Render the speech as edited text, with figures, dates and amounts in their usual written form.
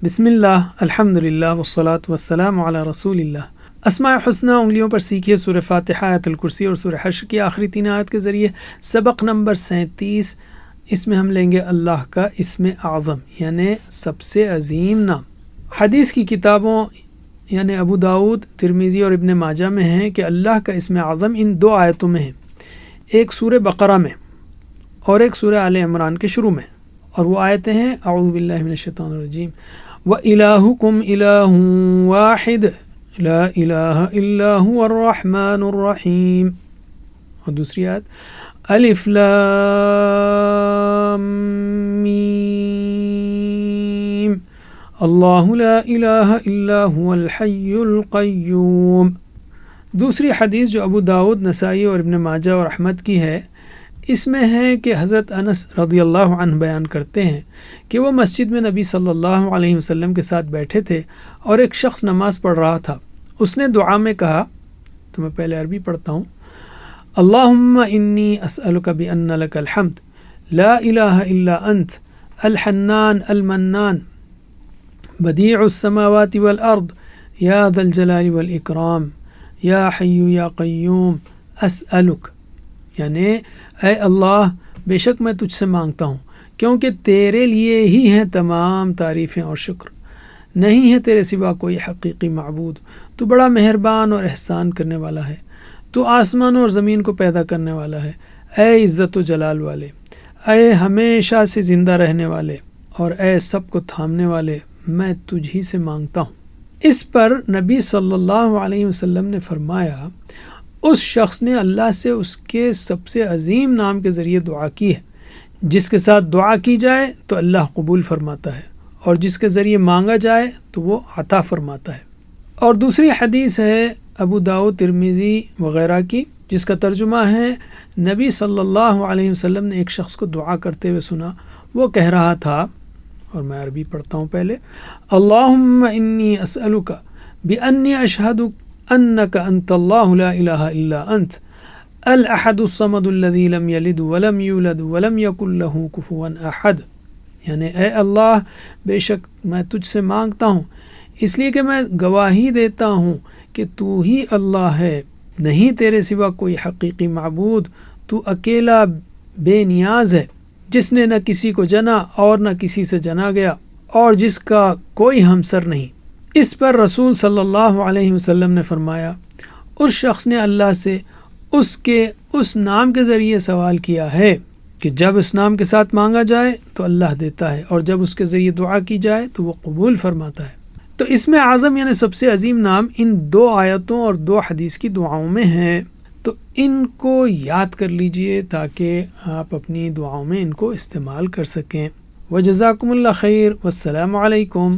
بسم اللہ، الحمدللہ والصلاة والسلام علی رسول اللہ۔ اسماء حسنہ انگلیوں پر سیکھیے سورہ فاتحہ، آیت الکرسی اور سورہ حشر کی آخری 3 آیت کے ذریعے۔ سبق نمبر 37، اس میں ہم لیں گے اللہ کا اسم اعظم یعنی سب سے عظیم نام۔ حدیث کی کتابوں یعنی ابو داؤد، ترمذی اور ابن ماجہ میں ہیں کہ اللہ کا اسم اعظم ان 2 آیتوں میں ہے، ایک سورہ بقرہ میں اور ایک سورہ آل عمران کے شروع میں، اور وہ آیتیں ہیں اعوذ باللہ من الشیطان الرجیم وَإِلَٰهُكُمْ إِلَٰهٌ وَاحِدٌ لَا إِلَٰهَ إِلَّا هُوَ الرَّحْمَٰنُ الرَّحِيمُ، اور دوسری آیت الف لام میم اللہ لا الہ الا هو الحی القیوم۔ دوسری حدیث جو ابو داؤد، نسائی اور ابن ماجہ اور احمد کی ہے، اس میں ہے کہ حضرت انس رضی اللہ عنہ بیان کرتے ہیں کہ وہ مسجد میں نبی صلی اللہ علیہ وسلم کے ساتھ بیٹھے تھے اور ایک شخص نماز پڑھ رہا تھا۔ اس نے دعا میں کہا، تو میں پہلے عربی پڑھتا ہوں، اللہم انی اسألک بأن لک الحمد لا الہ الا انت الحنان المنان بدیع السماوات والارض یا ذا الجلال والاکرام یا حی یا قیوم اسألک، یعنی اے اللہ بے شک میں تجھ سے مانگتا ہوں کیونکہ تیرے لیے ہی ہیں تمام تعریفیں اور شکر، نہیں ہے تیرے سوا کوئی حقیقی معبود، تو بڑا مہربان اور احسان کرنے والا ہے، تو آسمانوں اور زمین کو پیدا کرنے والا ہے، اے عزت و جلال والے، اے ہمیشہ سے زندہ رہنے والے، اور اے سب کو تھامنے والے، میں تجھ ہی سے مانگتا ہوں۔ اس پر نبی صلی اللہ علیہ وسلم نے فرمایا، اس شخص نے اللہ سے اس کے سب سے عظیم نام کے ذریعے دعا کی ہے، جس کے ساتھ دعا کی جائے تو اللہ قبول فرماتا ہے، اور جس کے ذریعے مانگا جائے تو وہ عطا فرماتا ہے۔ اور دوسری حدیث ہے ابو داؤد، ترمذی وغیرہ کی، جس کا ترجمہ ہے نبی صلی اللہ علیہ وسلم نے ایک شخص کو دعا کرتے ہوئے سنا، وہ کہہ رہا تھا، اور میں عربی پڑھتا ہوں پہلے، اللہم انی اسألک بانی اشہد انک انت اللہ لا الہ الا انت الاحد الصمد الذی لم یلد ولم یولد ولم یکن لہ کفوا احد، یعنی اے اللہ بے شک میں تجھ سے مانگتا ہوں اس لیے کہ میں گواہی دیتا ہوں کہ تو ہی اللہ ہے، نہیں تیرے سوا کوئی حقیقی معبود، تو اکیلا بے نیاز ہے، جس نے نہ کسی کو جنا اور نہ کسی سے جنا گیا، اور جس کا کوئی ہمسر نہیں۔ اس پر رسول صلی اللہ علیہ وسلم نے فرمایا، اس شخص نے اللہ سے اس کے اس نام کے ذریعے سوال کیا ہے کہ جب اس نام کے ساتھ مانگا جائے تو اللہ دیتا ہے، اور جب اس کے ذریعے دعا کی جائے تو وہ قبول فرماتا ہے۔ تو اسم اعظم یعنی سب سے عظیم نام ان 2 آیتوں اور 2 حدیث کی دعاؤں میں ہیں، تو ان کو یاد کر لیجئے تاکہ آپ اپنی دعاؤں میں ان کو استعمال کر سکیں۔ وجزاکم اللہ خیر، والسلام علیکم۔